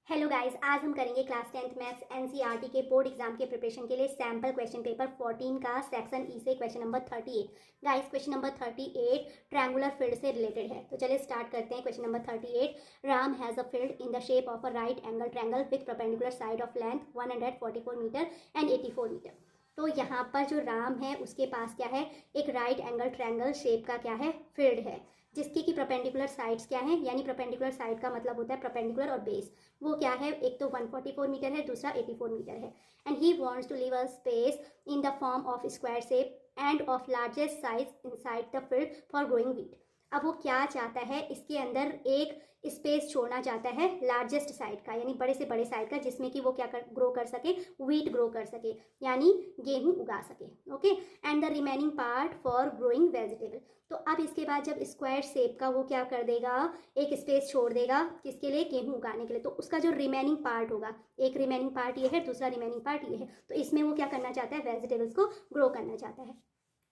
Hello guys, आज हम करेंगे क्लास 10th मैथ्स एनसीईआरटी के बोर्ड एग्जाम के प्रिपरेशन के लिए सैम्पल क्वेश्चन पेपर 14 का सेक्शन ई से question number 38। Guys question number 38 triangular field से रिलेटेड है, तो चलिए स्टार्ट करते हैं। Question number 38, Ram has a field in the shape of a right angle triangle with perpendicular side of length 144 metre and 84 metre. तो यहाँ पर जो राम है उसके पास क्या है, एक राइट एंगल ट्रायंगल शेप का क्या है, फील्ड है, जिसकी की परपेंडिकुलर साइड्स क्या है, यानी परपेंडिकुलर साइड का मतलब होता है परपेंडिकुलर और बेस। वो क्या है, एक तो 144 मीटर है, दूसरा 84 मीटर है। And he wants to leave a space in the form of square shape and of largest size inside the field for growing wheat. अब वो क्या चाहता है, इसके अंदर एक स्पेस छोड़ना चाहता है लार्जेस्ट साइड का, यानी बड़े से बड़े साइड का, जिसमें कि वो क्या ग्रो कर सके, व्हीट ग्रो कर सके, यानी गेहूं उगा सके। Okay, and the remaining part for growing vegetable. तो अब इसके बाद जब स्क्वायर शेप का वो क्या कर देगा, एक स्पेस छोड़ देगा, किसके लिए, गेहूं उगाने के लिए। तो उसका जो रिमेनिंग पार्ट होगा, एक रिमेनिंग पार्ट ये है, दूसरा रिमेनिंग पार्ट ये है, तो इसमें वो क्या करना चाहता है, वेजिटेबल्स को ग्रो करना चाहता है।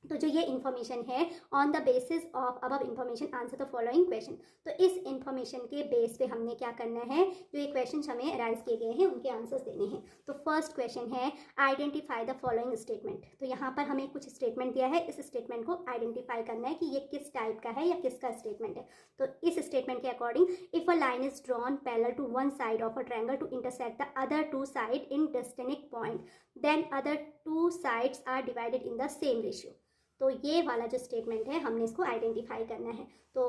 तो जो ये इन्फॉर्मेशन है, on the basis of above information answer the following question. तो इस इन्फॉर्मेशन के बेस पे हमने क्या करना है, जो ये क्वेश्चन हमें अराइज किए गए हैं उनके आंसर्स देने हैं। तो फर्स्ट क्वेश्चन है आइडेंटिफाई द फॉलोइंग स्टेटमेंट। तो यहाँ पर हमें कुछ स्टेटमेंट दिया है, इस स्टेटमेंट को आइडेंटिफाई करना है कि ये किस टाइप का है या किसका स्टेटमेंट है। तो इस स्टेटमेंट के according, if a line is drawn parallel to one side of a triangle to intersect the other two side in distinct point, then other two sides are divided in the same ratio. तो ये वाला जो statement है हमने इसको identify करना है। तो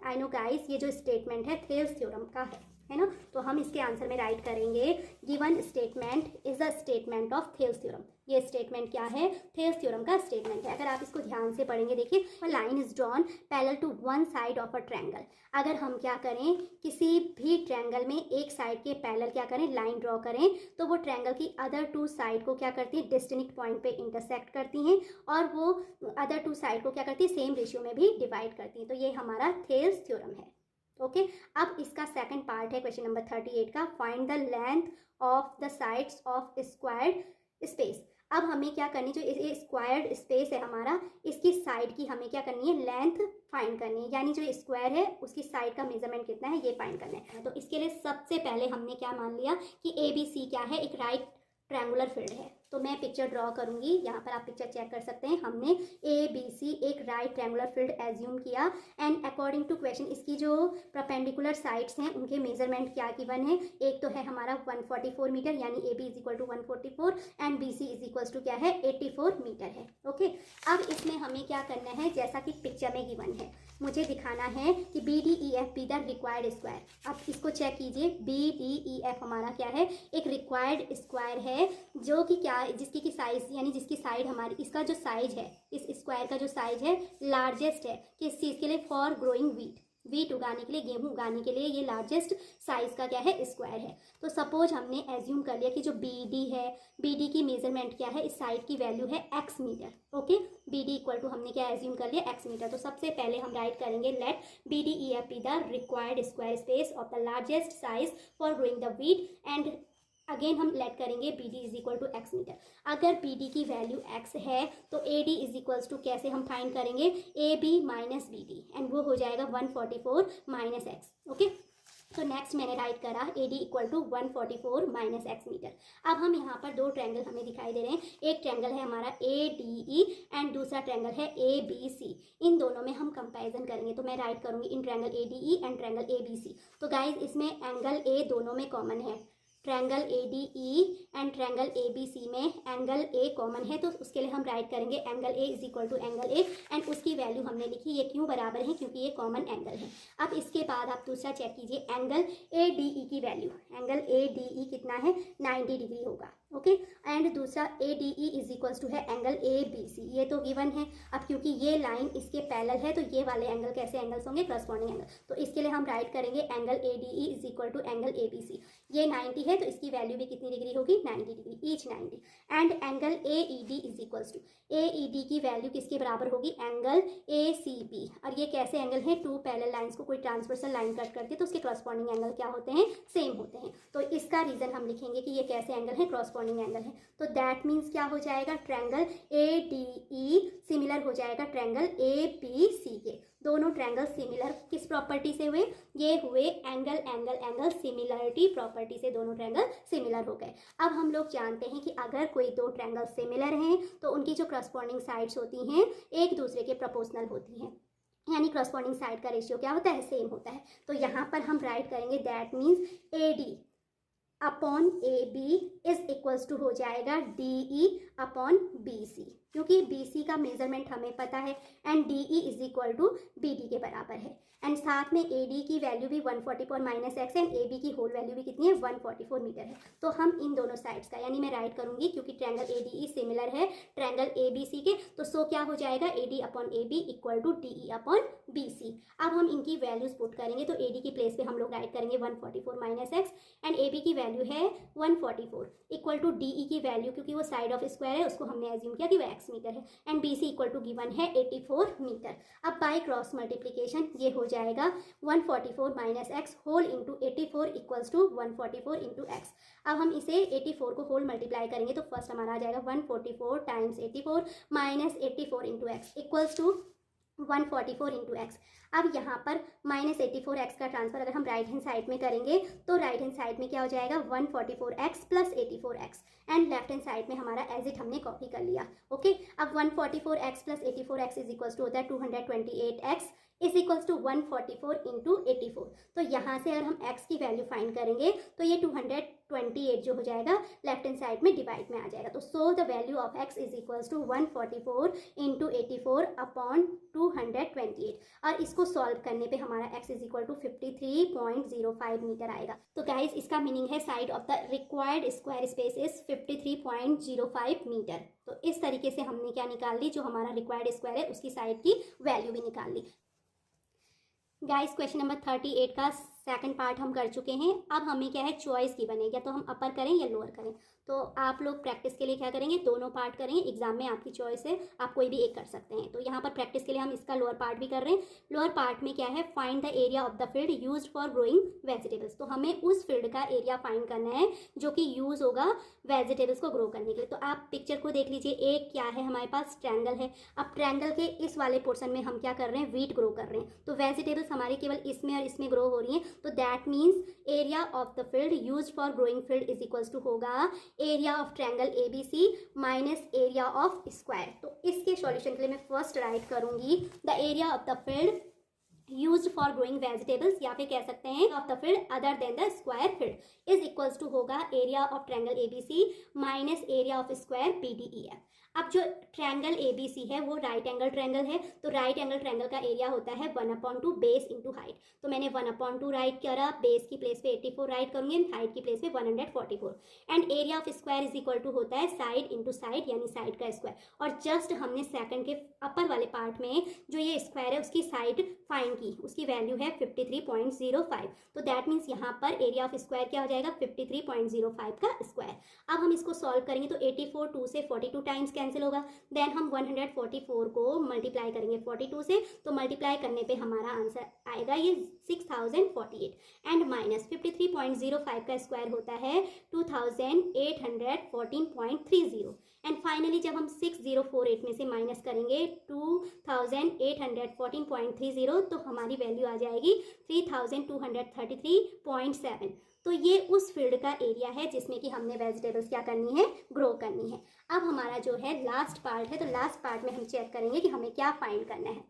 आई नो गाइस, ये जो स्टेटमेंट है थेल्स थ्योरम का है ना। तो हम इसके आंसर में राइट करेंगे, given statement is a statement of Thales theorem. ये स्टेटमेंट क्या है, थेल्स थ्योरम का स्टेटमेंट है। अगर आप इसको ध्यान से पढ़ेंगे, देखिए, line is drawn parallel to one side of a triangle. अगर हम क्या करें, किसी भी ट्रायंगल में एक साइड के पैरेलल क्या करें, लाइन ड्रॉ करें, तो वो ट्रायंगल की अदर टू साइड को क्या करती है, डिस्टिंक्ट पॉइंट पे इंटरसेक्ट करती हैं, और वो अदर टू साइड को क्या करती है, सेम रेशियो में भी डिवाइड करती हैं। तो ये हमारा थेल्स थ्योरम है। ओके, अब इसका सेकंड पार्ट है क्वेश्चन नंबर 38 का, find the length of the sides of squared space. अब हमें क्या करनी, जो ये स्क्वायर्ड स्पेस है हमारा, इसकी साइड की हमें क्या करनी है, लेंथ फाइंड करनी है, यानी जो स्क्वायर है उसकी साइड का मेजरमेंट कितना है, ये फाइंड करना है। तो इसके लिए सबसे पहले हमने क्या मान लिया कि ABC क्या है, एक राइट ट्रायंगुलर फील्ड है। तो मैं पिक्चर ड्रॉ करूंगी, यहाँ पर आप पिक्चर चेक कर सकते हैं। हमने ABC एक राइट ट्रायंगुलर फील्ड एज्यूम किया, एंड अकॉर्डिंग टू क्वेश्चन इसकी जो परपेंडिकुलर साइड्स हैं उनके मेजरमेंट क्या गिवन है। एक तो है हमारा 144 मीटर, यानी AB is equal to 144 and BC is equal to क्या है, 84 मीटर है। ओके, अब इसमें हमें क्या करना है, जैसा कि पिक्चर में गिवन है, मुझे दिखाना है कि BDEF be the required square. अब इसको चेक कीजिए, BDEF हमारा क्या है, एक रिक्वायर्ड स्क्वायर है, जो कि क्या, जिसकी की साइज, यानी जिसकी साइड हमारी, इसका जो साइज है, इस स्क्वायर का जो साइज है लार्जेस्ट है, किस चीज़ के लिए, फॉर ग्रोइंग व्हीट उगाने के लिए, गेहूं उगाने के लिए, ये लार्जेस्ट साइज का क्या है, स्क्वायर है। तो सपोज हमने एज्यूम कर लिया कि जो BD है, BD की मेजरमेंट क्या है, इस साइड की वैल्यू है x मीटर। ओके, BD इक्वल टू हमने क्या एज्यूम कर लिया, x मीटर। तो सबसे पहले हम राइट करेंगे, let BDEF be the required square space of the largest size for growing the wheat, and again हम लेट करेंगे BD is equal to x metre. अगर BD की वैल्यू x है तो AD इज इक्वल्स टू कैसे हम find करेंगे, AB minus BD, and वो हो जाएगा 144 माइनस x। ओके, तो नेक्स्ट मैंने राइट करा AD equal to 144 minus x metre. अब हम यहाँ पर दो ट्रायंगल हमें दिखाई दे रहे हैं, एक ट्रायंगल है हमारा ADE एंड दूसरा ट्रायंगल है ABC। इन दोनों में हम कंपैरिजन करेंगे, तो मैं राइट करूंगी in triangle ADE and triangle ABC। तो गाइज इसमें एंगल A दोनों में कॉमन है, triangle ADE and triangle ABC में एंगल A कॉमन है, तो उसके लिए हम राइट करेंगे angle A is equal to angle A, and उसकी वैल्यू हमने लिखी, ये क्यों बराबर है, क्योंकि ये कॉमन एंगल है। अब इसके बाद आप दूसरा चेक कीजिए, एंगल ADE की वैल्यू, एंगल ADE कितना है, 90 डिग्री होगा। ओके, एंड दूसरा ADE इज इक्वल्स टू है एंगल ABC, ये तो गिवन है। अब क्योंकि ये लाइन इसके पैरेलल है, तो ये वाले एंगल कैसे एंगल्स होंगे, करस्पॉन्डिंग एंगल। तो इसके लिए हम राइट करेंगे angle ADE is equal to angle ABC। ये 90 है, तो इसकी वैल्यू भी कितनी डिग्री होगी, 90 degree, each 90। And angle AED is equals to, AED की वैल्यू किसके बराबर होगी, एंगल ACB। और ये कैसे एंगल है, टू पैरेलल लाइंस को कोई ट्रांसवर्सल लाइन कट करती है तो उसके करस्पॉन्डिंग एंगल क्या होते हैं, सेम होते हैं। तो इसका रीजन हम लिखेंगे कि ये कैसे एंगल है, करस्पॉन्डिंग एंगल है। तो दैट मीन्स क्या हो जाएगा, ट्रायंगल ADE सिमिलर हो जाएगा ट्रायंगल ABC के। दोनों ट्रायंगल सिमिलर किस प्रॉपर्टी से हुए, ये हुए angle angle angle similarity property से दोनों ट्रायंगल सिमिलर हो गए। अब हम लोग जानते हैं कि अगर कोई दो ट्रायंगल सिमिलर हैं तो उनकी जो करस्पॉन्डिंग साइड्स होती हैं एक दूसरे के प्रोपोर्शनल होती हैं, यानी करस्पॉन्डिंग साइड का रेशियो क्या होता है, सेम होता है। तो यहाँ पर हम राइट करेंगे that means AD upon AB is equals to हो जाएगा DE अपॉन BC, क्योंकि BC का मेजरमेंट हमें पता है and DE is equal to BD के बराबर है। एंड साथ में AD की वैल्यू भी 144 माइनस एक्स एंड AB की होल वैल्यू भी कितनी है 144 मीटर है। तो हम इन दोनों साइड्स का यानी मैं राइट करूंगी क्योंकि ट्रायंगल ADE सिमिलर है ट्रायंगल ABC के, तो सो क्या हो जाएगा AD upon AB equal to DE upon BC। अब हम इनकी वैल्यूज पुट करेंगे तो AD की प्लेस पे हम लोग राइट करेंगे 144 माइनस एक्स एंड AB की वैल्यू है 144 इक्वल टू DE की वैल्यू, क्योंकि वो साइड ऑफ स्क्वायर है उसको हमने एज्यूम किया कि वो x मीटर है, and BC equal to given है 84 मीटर। अब बाय क्रॉस मल्टीप्लीकेशन ये हो जाएगा 144 minus x whole into 84 equals to 144 into x. अब हम इसे 84 को होल मल्टीप्लाई करेंगे तो फर्स्ट हमारा आ जाएगा 144 times 84 minus 84 into x equals to 144 into x. अब यहाँ पर माइनस 84x का ट्रांसफर अगर हम राइट हैंड साइड में करेंगे तो राइट हैंड साइड में क्या हो जाएगा 144x plus 84x and left hand side में हमारा एज इट हमने कॉपी कर लिया। ओके, अब 144x plus 84x is equals to होता है 228x is equals to 144 into 84। तो यहाँ से अगर हम x की वैल्यू फाइंड करेंगे तो ये 228 जो हो जाएगा लेफ्ट हैंड साइड में डिवाइड में आ जाएगा। तो so the value of x is equals to 144 into 84 upon 228 और इसको सॉल्व करने पे हमारा x is equal to 53.05 metre आएगा। तो गाइज इसका मीनिंग है side of the required square space is 53.05 metre. तो इस तरीके से हमने क्या निकाल ली, जो हमारा रिक्वायर्ड स्क्वायर है उसकी साइड की वैल्यू भी निकाल ली। गाइस क्वेश्चन नंबर 38 का सेकंड पार्ट हम कर चुके हैं। अब हमें क्या है चॉइस की बनेगी, तो हम अपर करें या लोअर करें। तो आप लोग प्रैक्टिस के लिए क्या करेंगे, दोनों पार्ट करेंगे, एग्जाम में आपकी चॉइस है, आप कोई भी एक कर सकते हैं। तो यहाँ पर प्रैक्टिस के लिए हम इसका लोअर पार्ट भी कर रहे हैं। लोअर पार्ट में क्या है, find the area of the field used for growing vegetables. तो हमें उस फील्ड का एरिया फाइंड करना है जो कि यूज होगा वेजिटेबल्स को ग्रो करने के लिए। तो आप पिक्चर को देख लीजिए, एक क्या है हमारे पास ट्रायंगल है। अब ट्रायंगल के इस वाले पोर्शन में हम क्या कर रहे हैं, वीट ग्रो कर रहे हैं। तो वेजिटेबल्स हमारे केवल इसमें और इसमें ग्रो हो रही हैं। तो that means area of the field used for growing field is equals to होगा area of triangle ABC minus area of square. तो इसके सॉल्यूशन के लिए मैं फर्स्ट राइट करूंगी the area of the field used for growing vegetables, या फिर कह सकते हैं of the field other than the square field is equals to होगा area of triangle ABC minus area of square BDEF। अब जो triangle ABC है वो राइट एंगल ट्रायंगल है। तो राइट एंगल ट्रायंगल का एरिया होता है 1/2 बेस इंटू हाइट। तो मैंने 1/2 राइट करा, बेस की प्लेस पे 84 राइट करूंगी, हाइट की प्लेस पे 144। And area of square is equal to होता है साइड इंटू साइड, यानी साइड का स्क्वायर। और जस्ट हमने सेकंड के अपर वाले पार्ट में जो ये स्क्वायर है उसकी साइड फाइंड की, उसकी वैल्यू है 53.05। तो दैट मीन्स यहाँ पर एरिया ऑफ स्क्वायर क्या हो जाएगा 53.05 का स्क्वायर। अब हम इसको सॉल्व करेंगे तो 84 2 से 42 टाइम्स कैंसिल होगा। देन हम 144 को मल्टीप्लाई करेंगे 42 से, तो मल्टीप्लाई करने पे हमारा आंसर आएगा ये 6048 एंड माइनस 53.05 का स्क्वायर होता है 2814.30 एंड फाइनली जब हम 6048 में से माइनस करेंगे 2814.30 तो हमारी वैल्यू आ जाएगी 3233.7। तो ये उस फील्ड का एरिया है जिसमें कि हमने वेजिटेबल्स क्या करनी है, ग्रो करनी है। अब हमारा जो है लास्ट पार्ट है, तो लास्ट पार्ट में हम चेक करेंगे कि हमें क्या फाइंड करना है।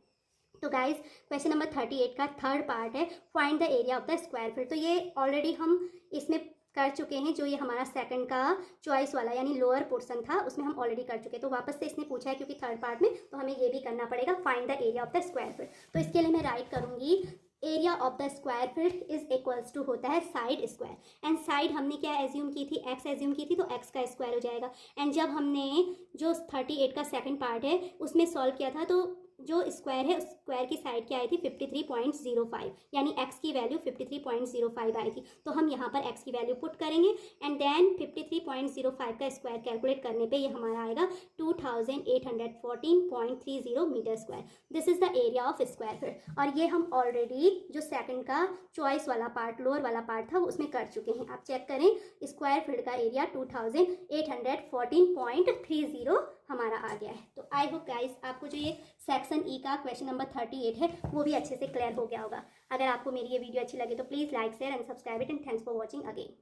तो गाइज क्वेश्चन नंबर 38 का थर्ड पार्ट है find the area of the square field. तो ये ऑलरेडी हम इसमें कर चुके हैं, जो ये हमारा सेकंड का चॉइस वाला यानी लोअर पोर्शन था उसमें हम ऑलरेडी कर चुके हैं। तो वापस से इसने पूछा है क्योंकि थर्ड पार्ट में, तो हमें ये भी करना पड़ेगा find the area of the square field. तो इसके लिए मैं राइट करूंगी area of the square field is equals to होता है साइड स्क्वायर। एंड साइड हमने क्या एज्यूम की थी, x एज्यूम की थी, तो x का स्क्वायर हो जाएगा। एंड जब हमने जो 38 का सेकंड पार्ट है उसमें सॉल्व किया था तो जो स्क्वायर है उस स्क्वायर की साइड क्या आई थी 53.05, यानी x की वैल्यू 53.05 आई थी। तो हम यहाँ पर x की वैल्यू पुट करेंगे एंड देन 53.05 का स्क्वायर कैलकुलेट करने पे ये हमारा आएगा 2814.30 metre square. This is the area of square field. और ये हम ऑलरेडी जो सेकंड का चॉइस वाला पार्ट लोअर वाला पार्ट था उसमें कर चुके हैं। आप चेक करें, स्क्वायर फील्ड का एरिया 2814.30 हमारा आ गया है। तो आई होप गाइस आपको जो ये सेक्शन ई का क्वेश्चन नंबर 38 है वो भी अच्छे से क्लियर हो गया होगा। अगर आपको मेरी ये वीडियो अच्छी लगे तो please like share and subscribe it and thanks for watching again.